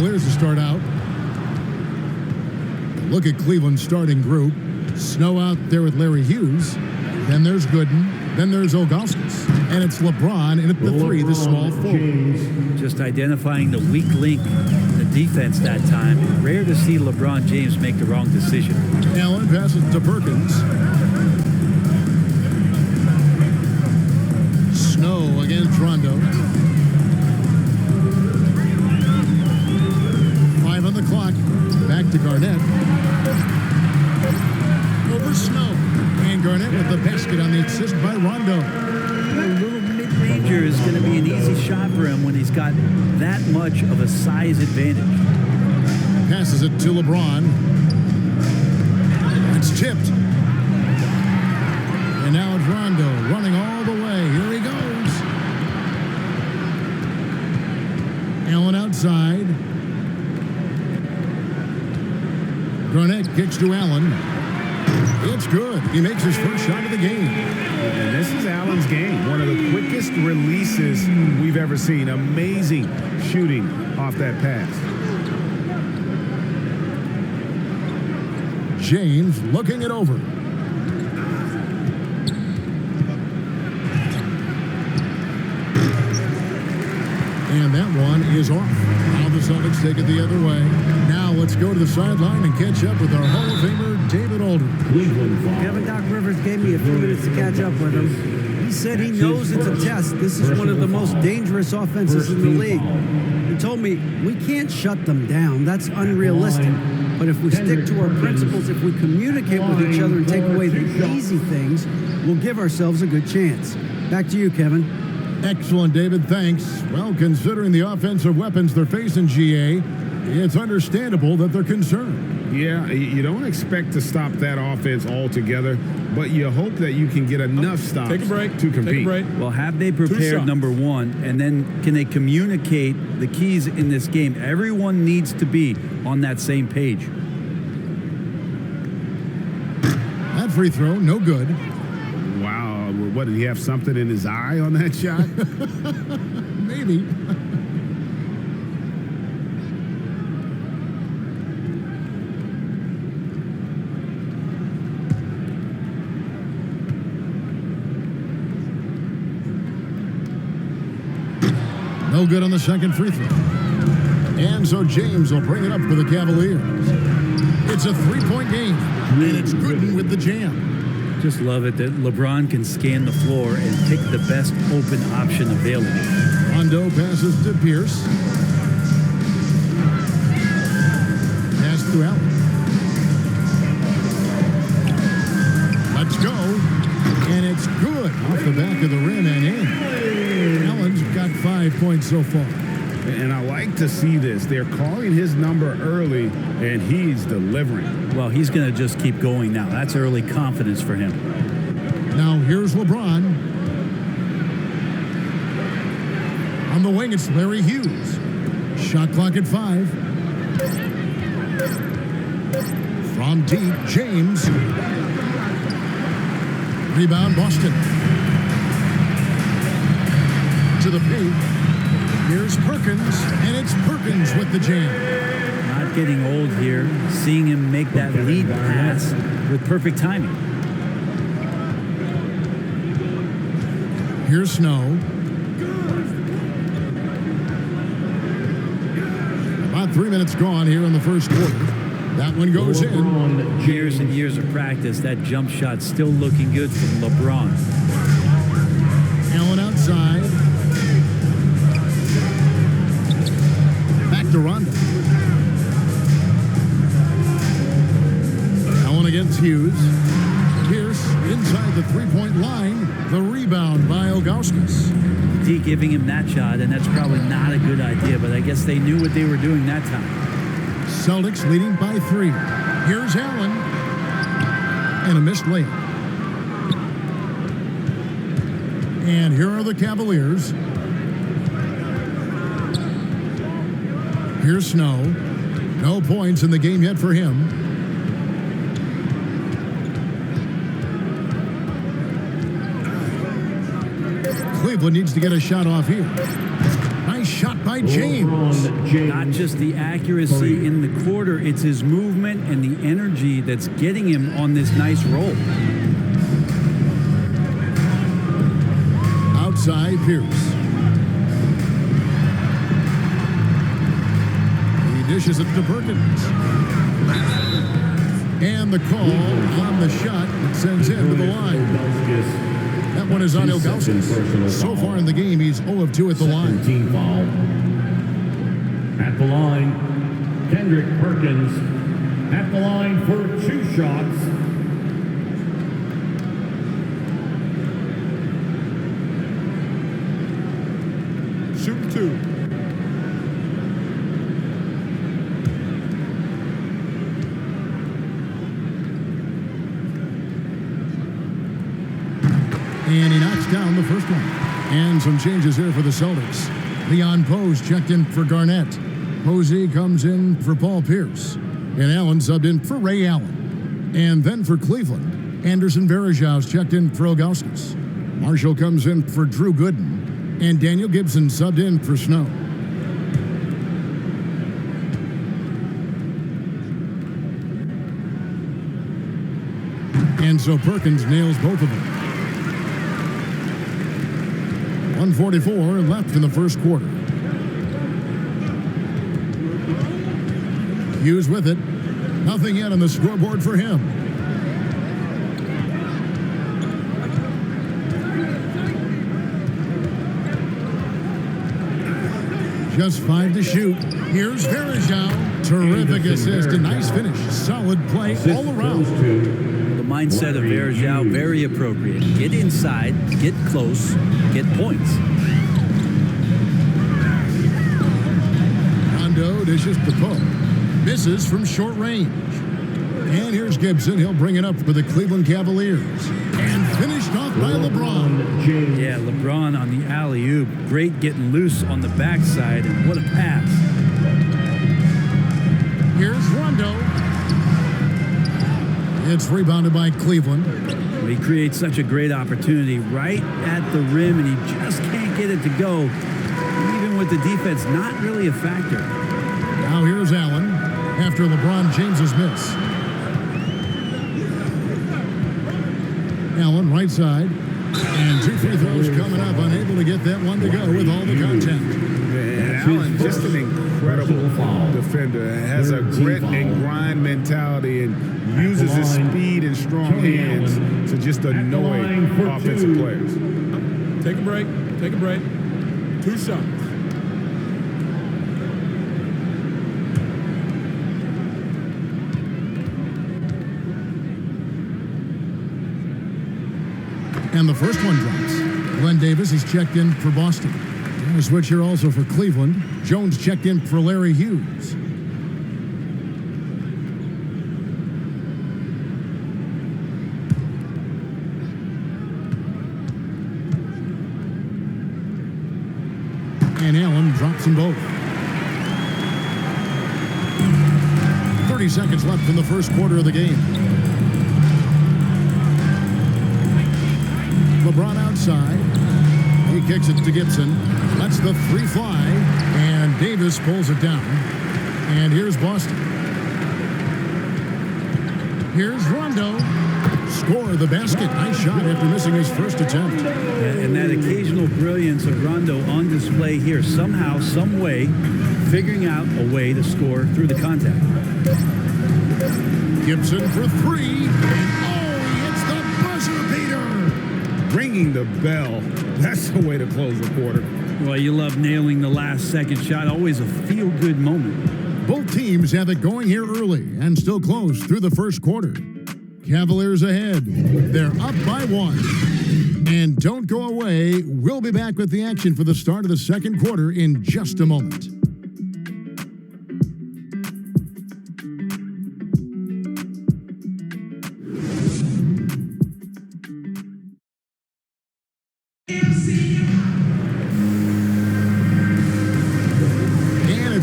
Cavaliers to start out. Look at Cleveland's starting group. Snow out there with Larry Hughes. Then there's Gooden. Then there's Ilgauskas. And it's LeBron in at the three, the small forward. Just identifying the weak link in the defense that time. Rare to see LeBron James make the wrong decision. Allen passes to Perkins. Snow against Rondo. 5 on the clock. Back to Garnett. Over Snow. And Garnett with the basket on the assist by Rondo. A little mid-ranger is going to be an easy shot for him when he's got that much of a size advantage. Passes it to LeBron. It's tipped. And now it's Rondo running all the way. Here he goes. Allen outside. Garnett kicks to Allen. It's good. He makes his first shot of the game. And this is Allen's game. One of the quickest releases we've ever seen. Amazing shooting off that pass. James looking it over. And that one is off. Now the Celtics take it the other way. Now let's go to the sideline and catch up with our Hall of Famer, David Aldridge. Kevin, Doc Rivers gave me a few minutes to catch up with him. He said he knows it's a test. This is one of the most dangerous offenses in the league. He told me we can't shut them down. That's unrealistic. But if we stick to our principles, if we communicate with each other and take away the easy things, we'll give ourselves a good chance. Back to you, Kevin. Excellent, David. Thanks. Well, considering the offensive weapons they're facing, GA, it's understandable that they're concerned. Yeah, you don't expect to stop that offense altogether, but you hope that you can get enough stops to compete. Take a break. Well, have they prepared number one, and then can they communicate the keys in this game? Everyone needs to be on that same page. That free throw, no good. Wow. What, did he have something in his eye on that shot? Maybe. No good on the second free throw. And so James will bring it up for the Cavaliers. It's a three-point game, and it's Gooden with the jam. Just love it that LeBron can scan the floor and pick the best open option available. Rondo passes to Pierce. Pass to Allen. Let's go. And it's good off the back of the rim and in. Allen's got 5 points so far. And I like to see this. They're calling his number early, and he's delivering. Well, he's going to just keep going now. That's early confidence for him. Now here's LeBron. On the wing, it's Larry Hughes. Shot clock at 5. From deep, James. Rebound, Boston. To the paint. Here's Perkins, and it's Perkins with the jam. Not getting old here. Seeing him make that lead pass with perfect timing. Here's Snow. About 3 minutes gone here in the first quarter. That one goes in. Years and years of practice. That jump shot still looking good from LeBron. Allen outside. To Rondo. Allen against Hughes. Pierce inside the three-point line. The rebound by Ilgauskas. D giving him that shot, and that's probably not a good idea, but I guess they knew what they were doing that time. Celtics leading by 3. Here's Allen. And a missed layup. And here are the Cavaliers. Here's Snow. No points in the game yet for him. Cleveland needs to get a shot off here. Nice shot by James. Not just the accuracy in the quarter, it's his movement and the energy that's getting him on this nice roll. Outside Pierce. He dishes it to Perkins. And the call on the shot that sends him to the line. That one is on Ilgauskas. So far in the game, he's 0 of 2 at the line. Team foul. At the line, Kendrick Perkins. At the line for 2 shots. Shoot 2. And he knocks down the first one. And some changes here for the Celtics. Leon Pose checked in for Garnett. Posey comes in for Paul Pierce. And Allen subbed in for Ray Allen. And then for Cleveland, Anderson Varejao checked in for Ilgauskas. Marshall comes in for Drew Gooden. And Daniel Gibson subbed in for Snow. And so Perkins nails both of them. 1:44 left in the first quarter. Hughes with it. Nothing yet on the scoreboard for him. Just 5 to shoot. Here's Varejao. Terrific assist. A nice finish. Solid play all around. The mindset of Varejao, very appropriate. Get inside, get close, get points. Rondo dishes to Poe. Misses from short range. And here's Gibson. He'll bring it up for the Cleveland Cavaliers. And finished off by LeBron. Yeah, LeBron on the alley-oop. Great getting loose on the backside. And what a pass. Here's Rondo. It's rebounded by Cleveland. He creates such a great opportunity right at the rim, and he just can't get it to go. Even with the defense, not really a factor. Now here's Allen after LeBron James's miss. Allen right side. And 2 free throws coming up. Unable to get that one to go with all the contact. And Allen, just an incredible defender. Has a grit and grind mentality and uses his speed and strong hands to just annoy offensive players. Take a break. Take a break. 2 shots. And the first one drops. Glenn Davis is checked in for Boston. And a switch here also for Cleveland. Jones checked in for Larry Hughes. And Allen drops them both. 30 seconds left in the first quarter of the game. LeBron outside. He kicks it to Gibson. Lets the 3 fly. And Davis pulls it down. And here's Boston. Here's Rondo. Score the basket. Nice shot after missing his first attempt. And that occasional brilliance of Rondo on display here. Somehow, some way, figuring out a way to score through the contact. Gibson for 3. And he hits the buzzer beater. Ringing the bell. That's the way to close the quarter. Well, you love nailing the last second shot. Always a feel-good moment. Both teams have it going here early and still close through the first quarter. Cavaliers ahead. They're up by 1. And don't go away. We'll be back with the action for the start of the second quarter in just a moment.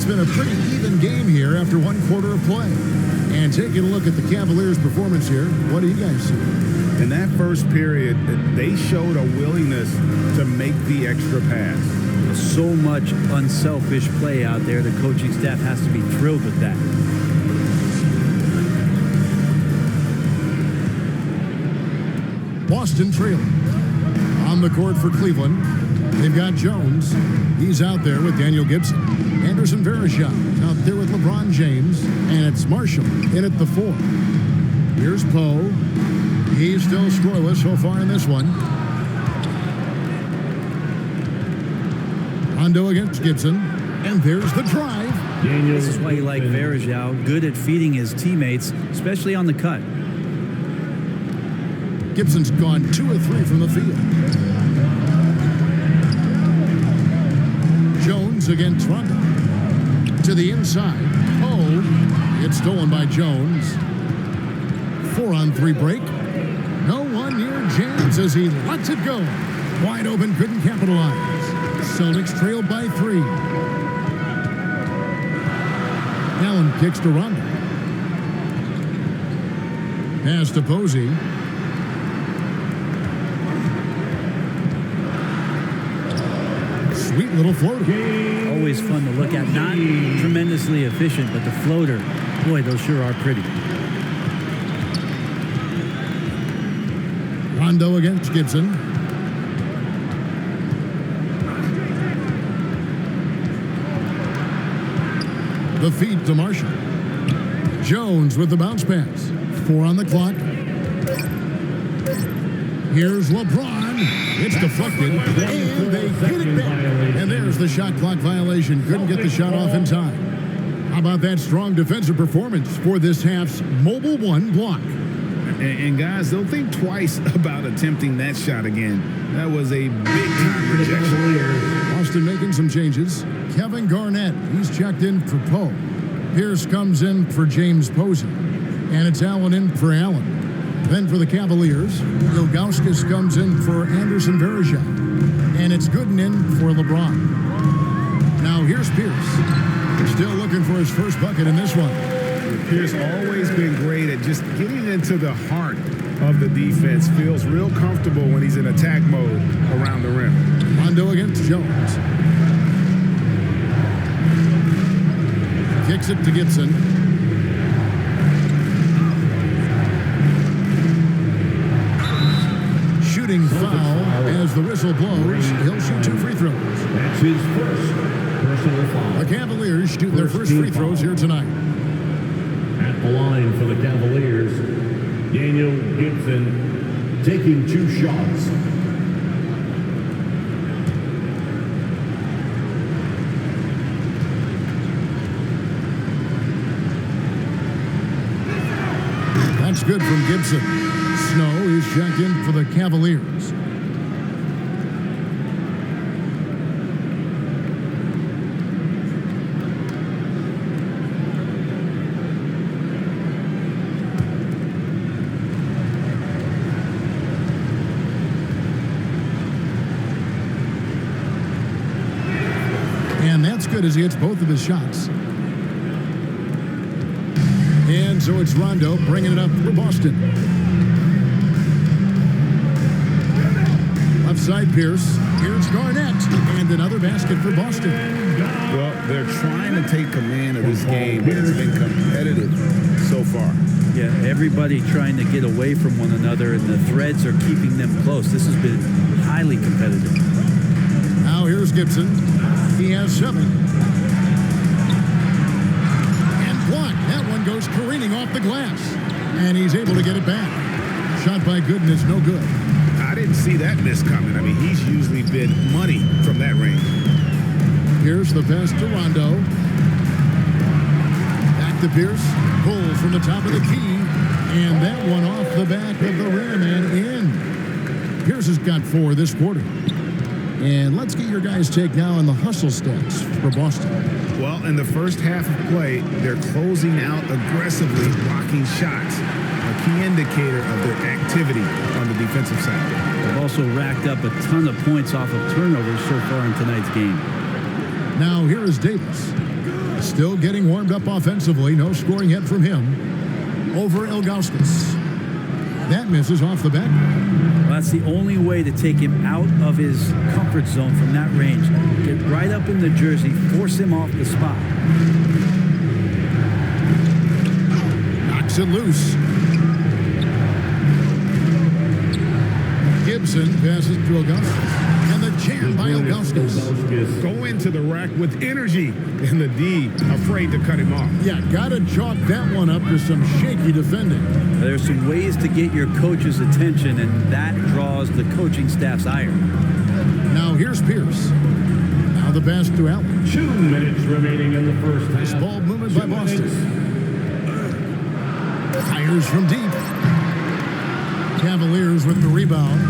Been a pretty even game here after 1 quarter of play. And taking a look at the Cavaliers' performance here, what do you guys see? In that first period, they showed a willingness to make the extra pass. so much unselfish play out there. The coaching staff has to be thrilled with that. Boston trailing. On the court for Cleveland, they've got Jones. He's out there with Daniel Gibson. Anderson Varejao out there with LeBron James. And it's Marshall in at the 4. Here's Poe. He's still scoreless so far in this one. Rondo against Gibson. And there's the drive. This is why you like Varejao. Good at feeding his teammates, especially on the cut. Gibson's gone 2 of 3 from the field. Jones against Rondo. To the inside. Oh, it's stolen by Jones. 4-on-3 break. No one near James as he lets it go. Wide open, couldn't capitalize. Celtics trailed by 3. Allen kicks to Rondo. Pass to Posey. Sweet little floater. Always fun to look at. Not tremendously efficient, but the floater, boy, those sure are pretty. Rondo against Gibson. The feed to Marshall. Jones with the bounce pass. 4 on the clock. Here's LeBron. It's deflected, and they get it back. And there's the shot clock violation. Couldn't get the shot off in time. How about that strong defensive performance for this half's Mobile 1 block? And guys, don't think twice about attempting that shot again. That was a big-time rejection. Boston making some changes. Kevin Garnett, he's checked in for Poe. Pierce comes in for James Posey. And it's Allen in for Allen. Then for the Cavaliers, Ilgauskas comes in for Anderson Varejao. And it's Gooden in for LeBron. Now here's Pierce. Still looking for his first bucket in this one. Pierce always been great at just getting into the heart of the defense. Feels real comfortable when he's in attack mode around the rim. Rondo against Jones. Kicks it to Gibson. Shooting foul as the whistle blows. He'll shoot 2 free throws. That's his first personal foul. The Cavaliers shoot their first free throws here tonight. At the line for the Cavaliers, Daniel Gibson taking 2 shots. That's good from Gibson. Snow is checked in for the Cavaliers. And that's good as he hits both of his shots. And so it's Rondo bringing it up for Boston. Left side Pierce. Here's Garnett. And another basket for Boston. Well, they're trying to take command of this game, but it's been competitive so far. Yeah, everybody trying to get away from one another, and the threads are keeping them close. This has been highly competitive. Now here's Gibson. He has 7. And blocked. That one goes careening off the glass. And he's able to get it back. Shot by Gooden is no good. I didn't see that miss coming. I mean, he's usually been money from that range. Here's the pass to Rondo. Back to Pierce. Pull from the top of the key. And that one off the back of the rim and in. Pierce has got 4 this quarter. And let's get your guys' take now on the hustle stats for Boston. Well, in the first half of play, they're closing out aggressively, blocking shots. A key indicator of their activity on the defensive side. They've also racked up a ton of points off of turnovers so far in tonight's game. Now here is Davis. Still getting warmed up offensively. No scoring yet from him. Over Ilgauskas. That misses off the back. Well, that's the only way to take him out of his comfort zone from that range. Get right up in the jersey, force him off the spot. Knocks it loose. Gibson passes to Augustus. And the jam by Augustus. Go into the rack with energy. And the D afraid to cut him off. Yeah, got to chalk that one up to some shaky defending. There's some ways to get your coach's attention, and that draws the coaching staff's ire. Now here's Pierce. Now the pass to Allen. 2 minutes remaining in the first half. Nice ball movement by Boston. Fires from deep. Cavaliers with the rebound.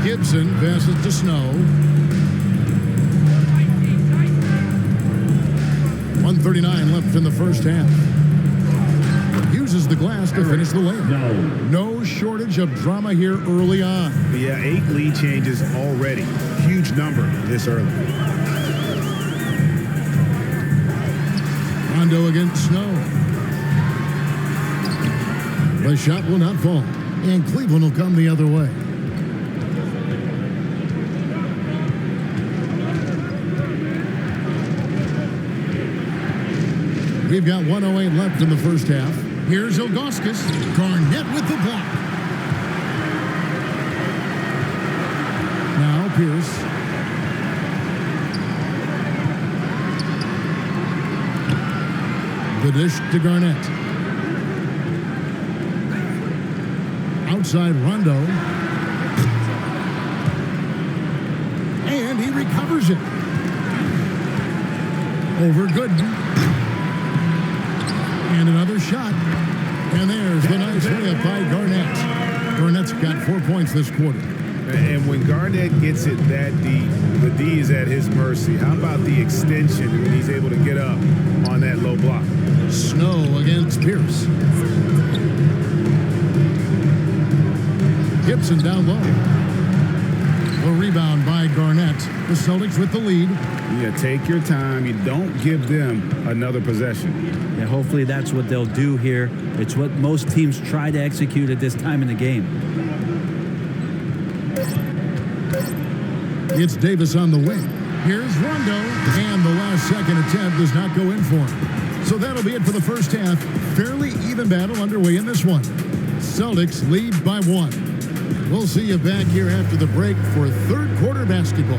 Gibson passes to Snow. 1:39 left in the first half. Uses the glass to finish the layup. No shortage of drama here early on. Yeah, 8 lead changes already. Huge number this early. Rondo against Snow. The shot will not fall, and Cleveland will come the other way. We've got 1:08 left in the first half. Here's Ilgauskas. Garnett with the block. Now Pierce. The dish to Garnett. Outside Rondo. And he recovers it. Over Gooden. And another shot. And there's the nice layup by Garnett. Garnett's got 4 points this quarter. And when Garnett gets it that deep, the D is at his mercy. How about the extension when he's able to get up on that low block? Snow against Pierce. Gibson down low. A rebound by Garnett. The Celtics with the lead. Yeah, take your time. You don't give them another possession. Yeah, hopefully that's what they'll do here. It's what most teams try to execute at this time in the game. It's Davis on the wing. Here's Rondo. And the last second attempt does not go in for him. So that'll be it for the first half. Fairly even battle underway in this one. Celtics lead by 1. We'll see you back here after the break for third quarter basketball.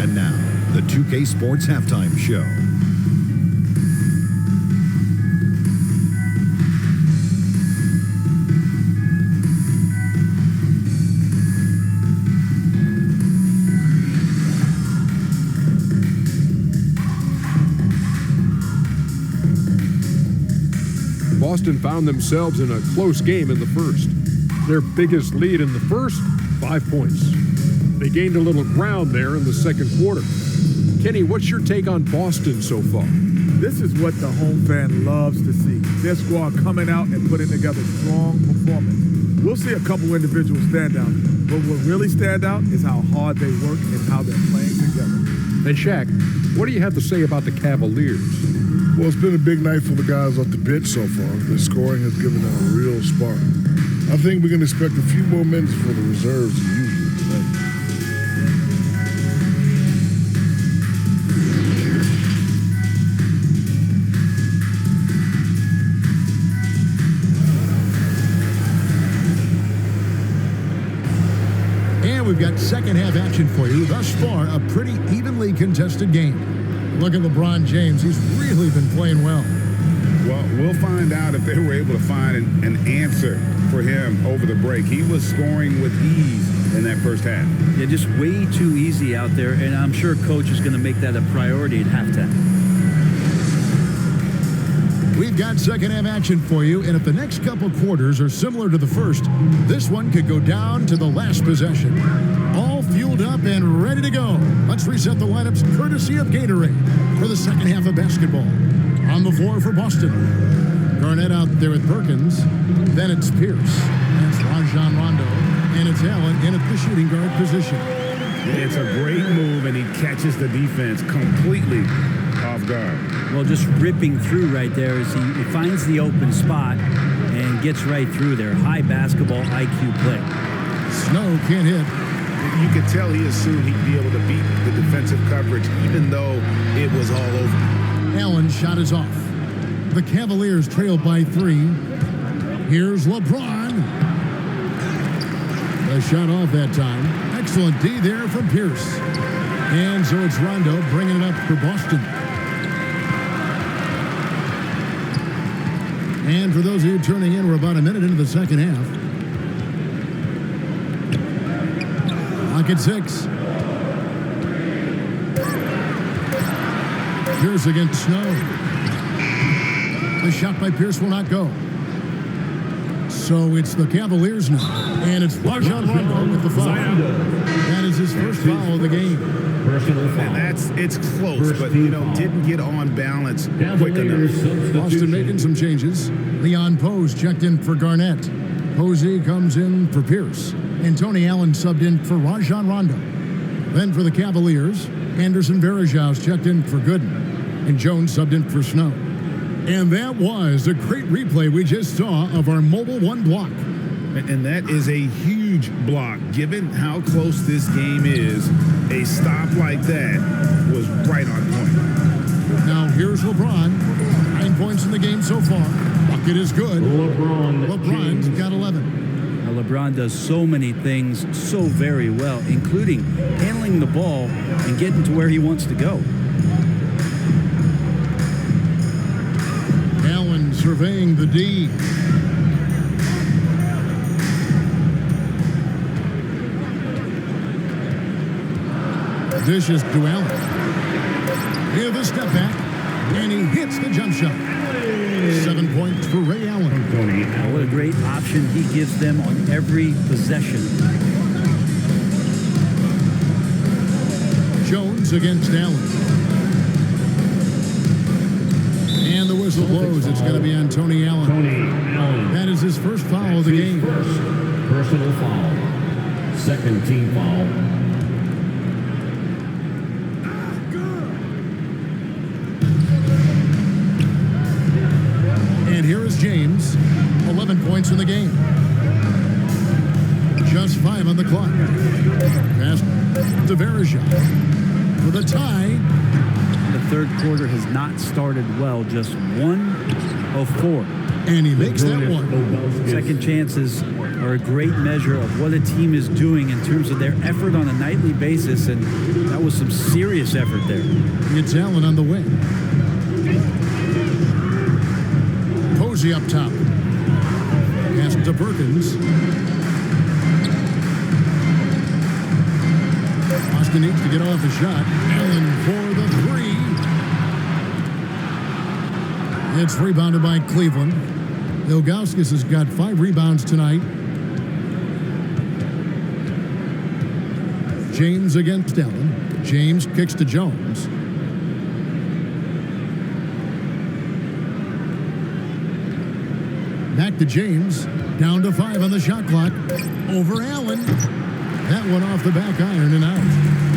And now, the 2K Sports Halftime Show. Boston found themselves in a close game in the first. Their biggest lead in the first, 5 points. They gained a little ground there in the second quarter. Kenny, what's your take on Boston so far? This is what the home fan loves to see. Their squad coming out and putting together strong performance. We'll see a couple individual standouts, but what really stand out is how hard they work and how they're playing together. And Shaq, what do you have to say about the Cavaliers? Well, it's been a big night for the guys off the bench so far. The scoring has given them a real spark. I think we can expect a few more minutes for the reserves than usual tonight. And we've got second half action for you. Thus far, a pretty evenly contested game. Look at LeBron James. He's really been playing well. Well, we'll find out if they were able to find an answer for him over the break. He was scoring with ease in that first half. Yeah, just way too easy out there, and I'm sure Coach is going to make that a priority at halftime. We've got second half action for you, and if the next couple quarters are similar to the first, this one could go down to the last possession. All fueled up and ready to go. Let's reset the lineups courtesy of Gatorade for the second half of basketball. On the floor for Boston. Garnett out there with Perkins. Then it's Pierce. And it's Rajon Rondo. And it's Allen in at the shooting guard position. It's a great move, and he catches the defense completely off guard. Well, just ripping through right there as he finds the open spot and gets right through there. High basketball IQ play. Snow can't hit. You could tell he assumed he'd be able to beat the defensive coverage, even though it was all over. Allen's shot is off. The Cavaliers trail by 3. Here's LeBron. The shot off that time. Excellent D there from Pierce. And so it's Rondo bringing it up for Boston. And for those of you turning in, we're about a minute into the second half. Clock at 6. Pierce against Snow. The shot by Pierce will not go. So it's the Cavaliers now. And it's Rajon Rondo with the foul. That is his first foul of the game. And it's close, but didn't get on balance quick enough. Boston making some changes. Leon Pose checked in for Garnett. Posey comes in for Pierce. And Tony Allen subbed in for Rajon Rondo. Then for the Cavaliers, Anderson Varejao checked in for Gooden. And Jones subbed in for Snow. And that was a great replay we just saw of our Mobile One block. And that is a huge block. Given how close this game is, a stop like that was right on point. Now here's LeBron. 9 points in the game so far. Bucket is good. LeBron's got 11. Now LeBron does so many things so very well, including handling the ball and getting to where he wants to go. Allen surveying the D. Dishes to Allen. With a step back, and he hits the jump shot. 7 points for Ray Allen. What a great option he gives them on every possession. Jones against Allen. And the whistle blows. It's going to be on Tony Allen. That is his first foul of the game. Personal foul. Second team foul. And here is James. 11 points in the game. Just 5 on the clock. Pass to Varejao for the tie. The third quarter has not started well, just 1 of 4. And he makes that one. Second chances are a great measure of what a team is doing in terms of their effort on a nightly basis, and that was some serious effort there. It's Allen on the wing. Posey up top. Pass to Perkins. Boston needs to get off the shot. Allen for the 3. It's rebounded by Cleveland. Ilgauskas has got 5 rebounds tonight. James against Allen. James kicks to Jones. Back to James. Down to 5 on the shot clock. Over Allen. That one off the back iron and out.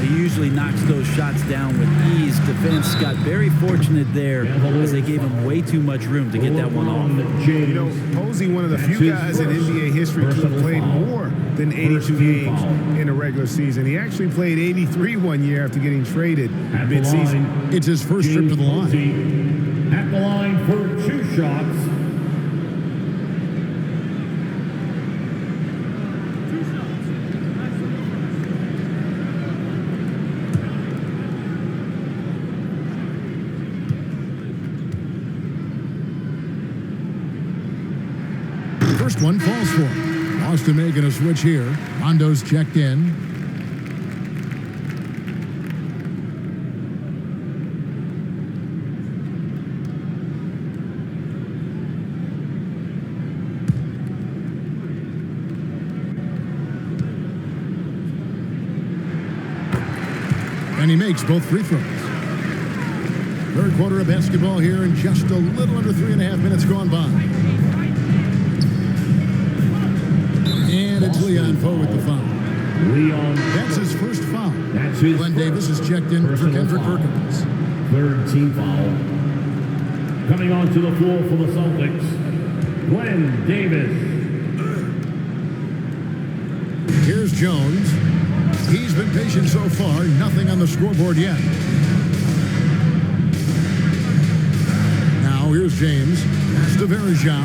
He usually knocks those shots down with ease. Defense got very fortunate there as they gave him way too much room to get that one off. Posey, one of the few guys in NBA history to have played more than 82 games in a regular season. He actually played 83 one year after getting traded mid-season. It's his first trip to the line. At the line for 2 shots. First one falls for him. Boston making a switch here. Rondo's checked in. And he makes both free throws. Third quarter of basketball here, and just a little under 3.5 minutes gone by. And it's Leon Poe with the foul. Leon. That's his first foul. That's his Glenn Davis is checked in for personal Kendrick foul. Perkins. Third team foul. Coming onto the floor for the Celtics, Glenn Davis. Here's Jones. He's been patient so far. Nothing on the scoreboard yet. Now here's James. Pass to Verjao.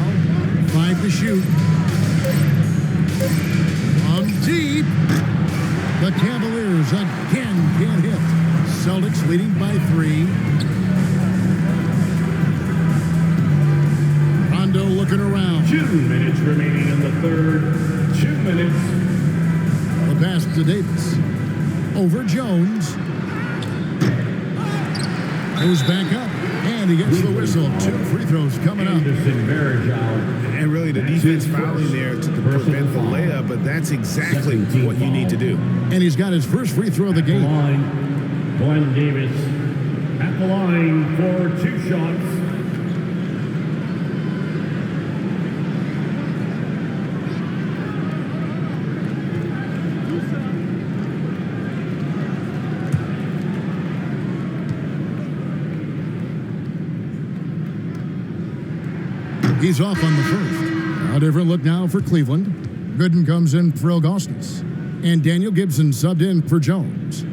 5 to shoot. From deep. The Cavaliers again can't hit. Celtics leading by 3. Rondo looking around. 2 minutes remaining in the third. 2 minutes. The pass to Davis. Over Jones. Goes back up. And he gets the whistle. 2 free throws coming up. Anderson, Verjao. And really, the defense fouling there to prevent the layup, but that's exactly what you need to do. And he's got his first free throw of the game. Line, Glenn Davis at the line for 2 shots. He's off on the first. A different look now for Cleveland. Gooden comes in for Augustus. And Daniel Gibson subbed in for Jones.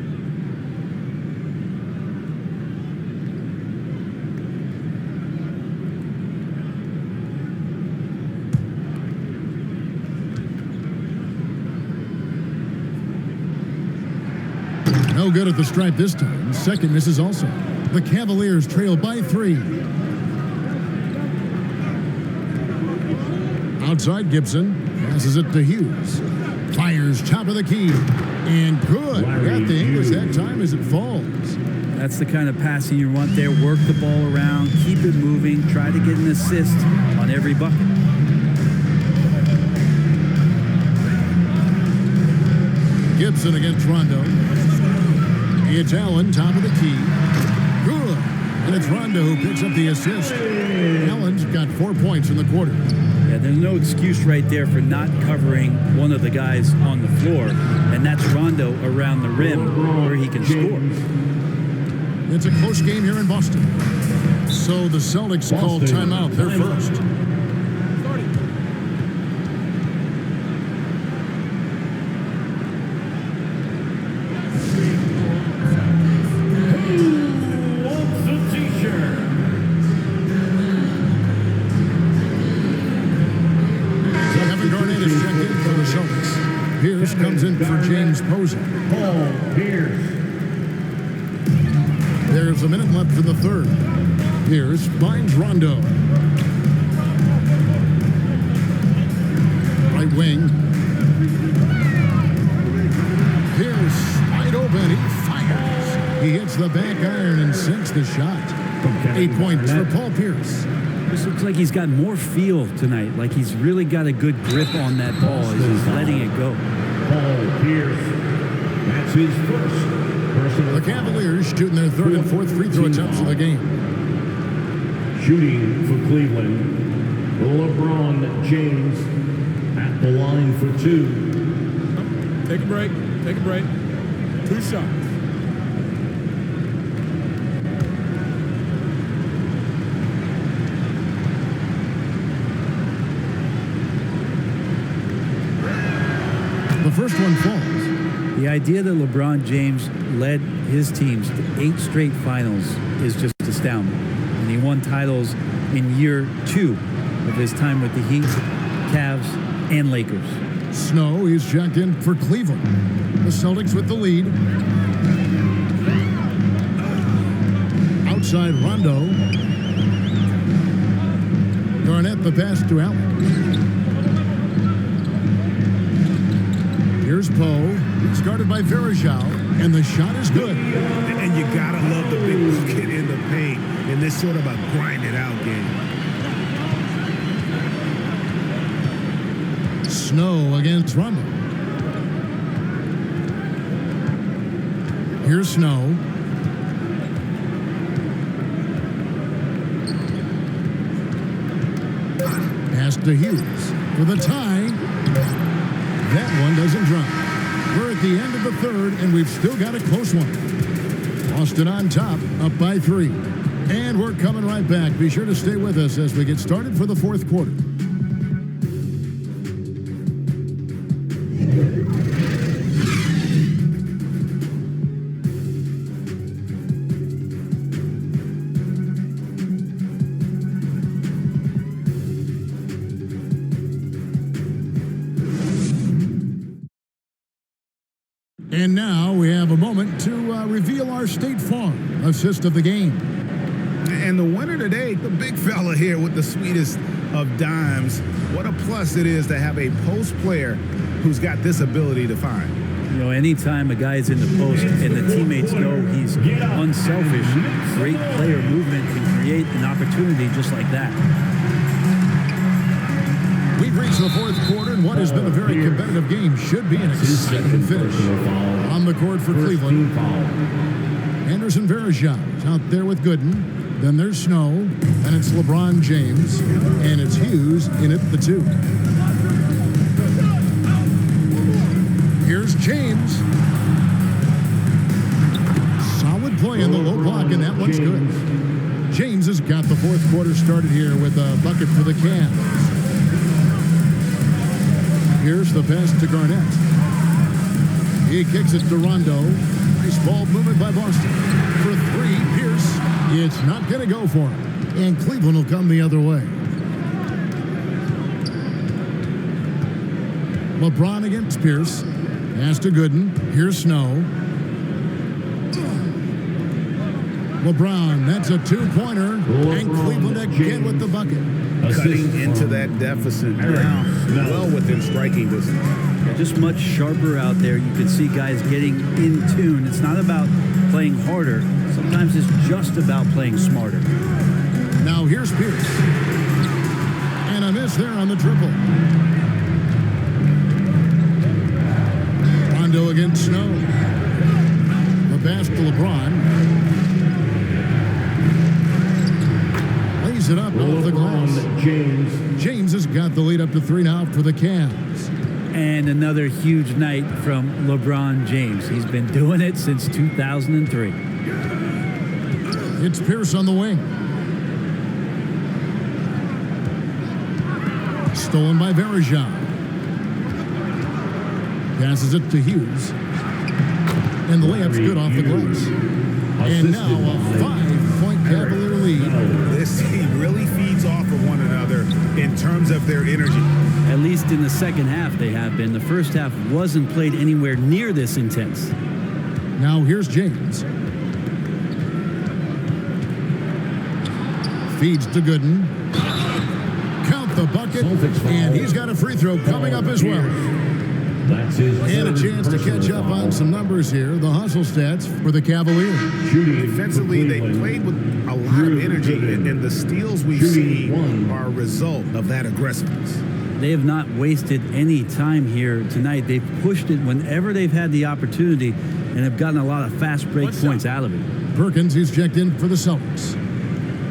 No good at the stripe this time. Second misses also. The Cavaliers trail by 3. Outside Gibson, passes it to Hughes. Fires top of the key. And good. Got the English that time as it falls. That's the kind of passing you want there. Work the ball around, keep it moving, try to get an assist on every bucket. Gibson against Rondo. It's Allen, top of the key. Good. And it's Rondo who picks up the assist. Allen's got 4 points in the quarter. Yeah, there's no excuse right there for not covering one of the guys on the floor, and that's Rondo around the rim where he can score. It's a close game here in Boston. So the Celtics call timeout. They're first. Pierce comes in for James Posey. Paul Pierce. There's a minute left in the third. Pierce finds Rondo. Right wing. Pierce wide open. He fires. He hits the back iron and sinks the shot. 8 points for Paul Pierce. This looks like he's got more feel tonight, like he's really got a good grip on that ball as he's letting it go. Paul Pierce. That's his first personal. The Cavaliers shooting their third and fourth free throw attempts of the game. Shooting for Cleveland, LeBron James at the line for 2. Take a break. Take a break. 2 shots. The first one falls. The idea that LeBron James led his teams to 8 straight finals is just astounding. And he won titles in year 2 of his time with the Heat, Cavs, and Lakers. Snow is checked in for Cleveland. The Celtics with the lead. Outside Rondo. Garnett the pass to Allen. Here's Poe. It's guarded by Verjao, and the shot is good. And you gotta love the big bucket in the paint in this sort of a grind it out game. Snow against Rondo. Here's Snow. Pass to Hughes for the tie. That one doesn't drop. We're at the end of the third, and we've still got a close one. Boston on top, up by 3. And we're coming right back. Be sure to stay with us as we get started for the fourth quarter. And now we have a moment to reveal our State Farm assist of the game. And the winner today, the big fella here with the sweetest of dimes. What a plus it is to have a post player who's got this ability to find. You know, anytime a guy is in the post and the teammates know he's unselfish, great player movement can create an opportunity just like that. We've reached the fourth quarter, and what has been a very competitive game should be an exciting finish. On the court for Cleveland, Anderson Varejao is out there with Gooden. Then there's Snow, and it's LeBron James, and it's Hughes in at the 2. Here's James. Solid play in the low block, and that one's good. James has got the fourth quarter started here with a bucket for the Cavs. Here's the pass to Garnett. He kicks it to Rondo. Nice ball movement by Boston. For 3, Pierce. It's not going to go for him. And Cleveland will come the other way. LeBron against Pierce. Pass to Gooden. Here's Snow. LeBron, that's a 2-pointer. And Cleveland again with the bucket. Cutting into that deficit now, well within striking distance. Just much sharper out there. You can see guys getting in tune. It's not about playing harder. Sometimes it's just about playing smarter. Now here's Pierce. And a miss there on the triple. Rondo against Snow. The pass to LeBron. Lays it up off the glass. James has got the lead up to 3 now for the Cavs. And another huge night from LeBron James. He's been doing it since 2003. It's Pierce on the wing. Stolen by Varejao. Passes it to Hughes. And the layup's good off the glass. And now a 5-point Cavalier lead. This team really feeds off of one another in terms of their energy. At least in the second half they have been. The first half wasn't played anywhere near this intense. Now here's James. Feeds to Gooden. Count the bucket. And he's got a free throw coming up as well. And a chance to catch up on some numbers here. The hustle stats for the Cavaliers. Defensively, they played with a lot of energy, and the steals we've seen are a result of that aggressiveness. They have not wasted any time here tonight. They've pushed it whenever they've had the opportunity and have gotten a lot of fast break points out of it. Perkins, he's checked in for the Celtics.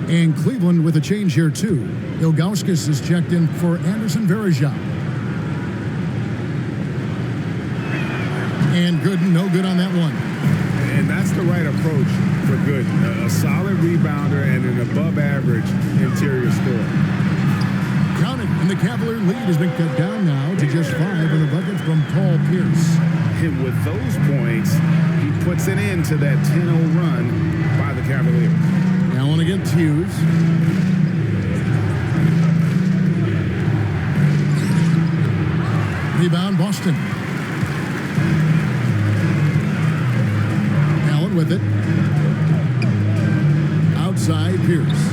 And Cleveland with a change here, too. Ilgauskas is checked in for Anderson Varejao. And Gooden, no good on that one. And that's the right approach for Gooden. A solid rebounder and an above-average interior scorer. Count it, and the Cavalier lead has been cut down now to just 5 in the bucket from Paul Pierce. And with those points, he puts an end to that 10-0 run by the Cavaliers. Allen against Hughes. Rebound, Boston. Allen with it. Outside, Pierce.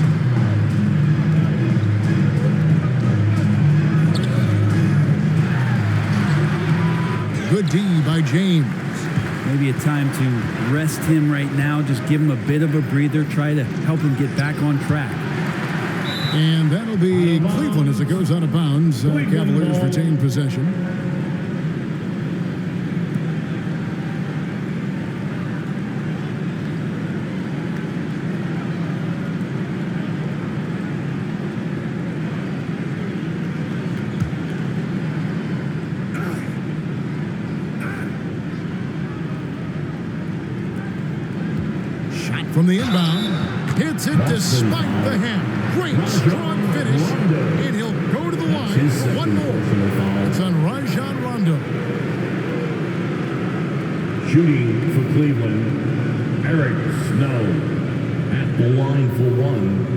Good D by James. Maybe a time to rest him right now. Just give him a bit of a breather. Try to help him get back on track. And that'll be Cleveland as it goes out of bounds. Cavaliers retain possession. from the inbound. Hits it despite the hand. Great, strong finish. And he'll go to the line for one more. It's on Rajon Rondo. Shooting for Cleveland, Eric Snow at the line for one.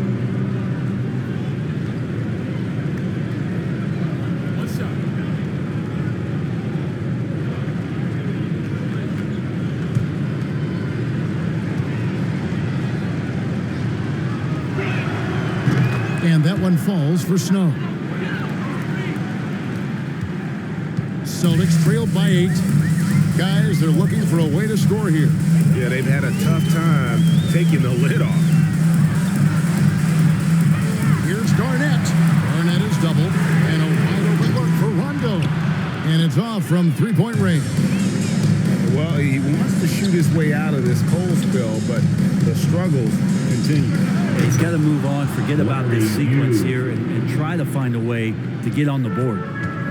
And that one falls for Snow. Celtics trailed by 8. Guys, they're looking for a way to score here. Yeah, they've had a tough time taking the lid off. Here's Garnett. Garnett is doubled. And a wide open look for Rondo. And it's off from three-point range. Well, he wants to shoot his way out of this cold spell, but the struggles continue. He's got to move on, forget about this sequence here, and try to find a way to get on the board.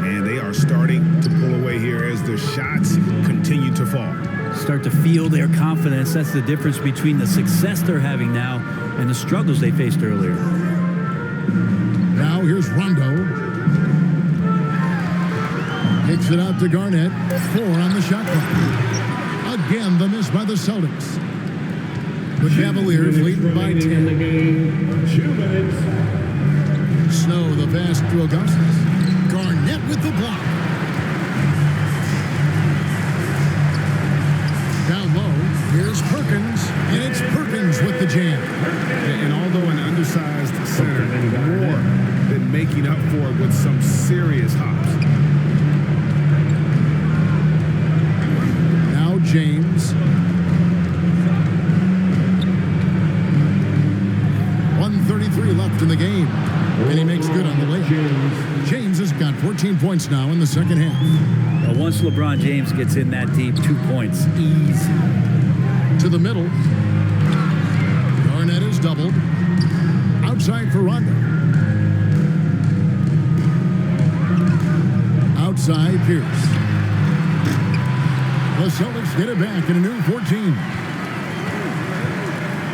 Man, they are starting to pull away here as the shots continue to fall. Start to feel their confidence. That's the difference between the success they're having now and the struggles they faced earlier. Now here's Rondo. Kicks it out to Garnett. 4 on the shot clock. Again, the miss by the Celtics. The Cavaliers lead by 10. In the game, 2 minutes. Snow, the pass to Augustus. Garnett with the block. Down low, here's Perkins, and it's Perkins with the jam. And although an undersized center, more than making up for it with some serious hops. Now James. 1:33 left in the game. And he makes good on the layup. James has got 14 points now in the second half. Well, once LeBron James gets in that deep, 2 points, easy. To the middle. Garnett is doubled. Outside for Rondo. Outside Pierce. The Celtics get it back in a new 14.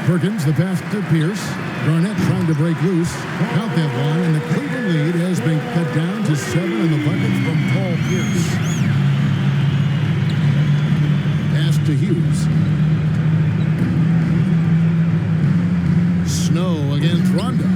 Perkins, the pass to Pierce. Garnett trying to break loose. Count that one, and the Cleveland lead has been cut down to 7 in the bucket from Paul Pierce. Pass to Hughes. Snow against Rondo.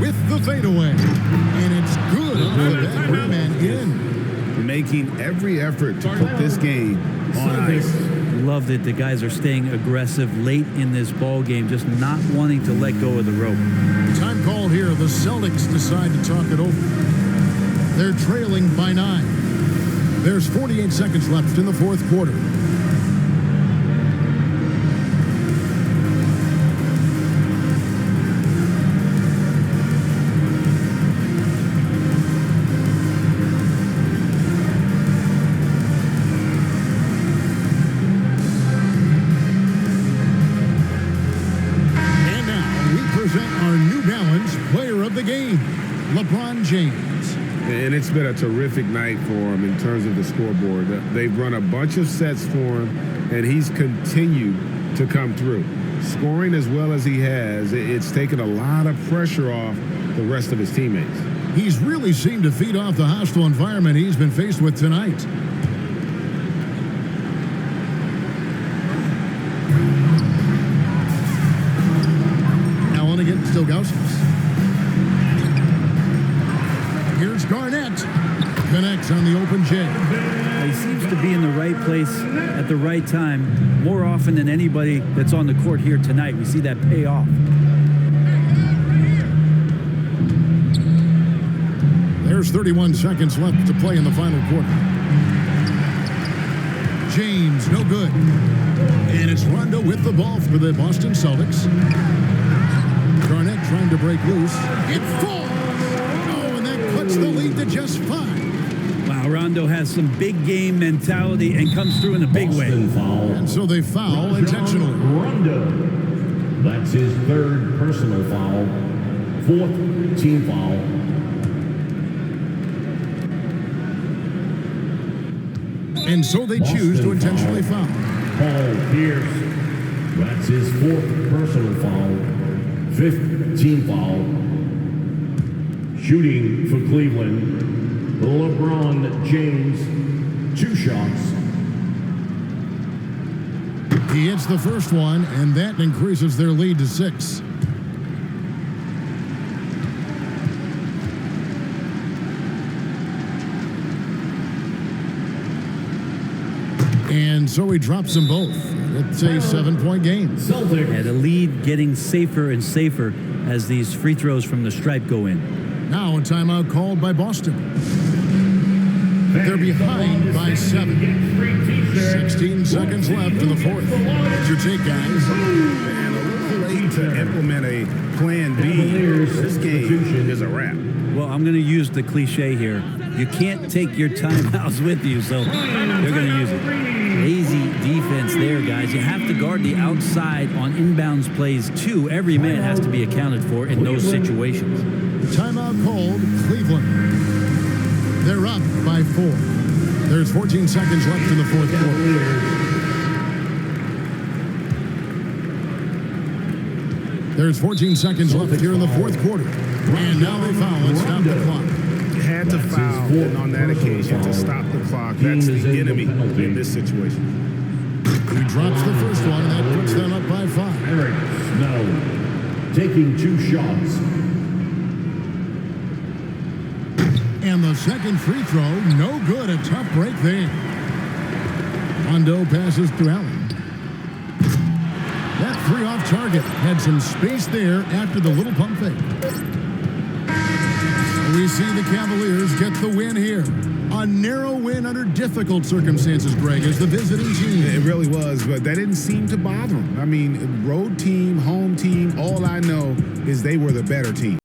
With the fadeaway. And it's good off the back rim and in. Making every effort to put this game on ice. Love that the guys are staying aggressive late in this ball game, just not wanting to let go of the rope. Time called here. The Celtics decide to talk it over. They're trailing by 9. There's 48 seconds left in the fourth quarter. LeBron James. And it's been a terrific night for him in terms of the scoreboard. They've run a bunch of sets for him, and he's continued to come through. Scoring as well as he has, it's taken a lot of pressure off the rest of his teammates. He's really seemed to feed off the hostile environment he's been faced with tonight. Allen against Ilgauskas. Here's Garnett. Connects on the open J. He seems to be in the right place at the right time more often than anybody that's on the court here tonight. We see that pay off. There's 31 seconds left to play in the final quarter. James, no good. And it's Rondo with the ball for the Boston Celtics. Garnett trying to break loose. It falls. Cuts the lead to just 5. Wow, Rondo has some big game mentality and comes through in a big way. And so they foul intentionally. Rondo. That's his 3rd personal foul. 4th team foul. And so they choose to intentionally foul. Paul Pierce. That's his 4th personal foul. 5th team foul. Shooting for Cleveland, LeBron James, 2 shots. He hits the first one, and that increases their lead to 6. And so he drops them both. It's a 7-point game. Celtics. Yeah, the lead getting safer and safer as these free throws from the stripe go in. Now a timeout called by Boston. They're behind by 7. 16 seconds left in the 4th. What's your take, guys? And a little late to implement a plan B. This game is a wrap. Well, I'm going to use the cliche here. You can't take your timeouts with you, so they're going to use it. Lazy defense there, guys. You have to guard the outside on inbounds plays, too. Every minute has to be accounted for in those situations. Timeout called Cleveland. They're up by 4. There's 14 seconds left in the 4th quarter. There's 14 seconds left here in the 4th quarter. And now they foul and stop the clock. Had to foul on that occasion to stop the clock. That's the enemy in this situation. He drops the first one, and that puts them up by 5. Eric Snow taking 2 shots. And the second free throw, no good. A tough break there. Rondo passes to Allen. That 3 off target had some space there after the little pump fake. We see the Cavaliers get the win here. A narrow win under difficult circumstances, Greg, as the visiting team. It really was, but that didn't seem to bother them. I mean, road team, home team, all I know is they were the better team.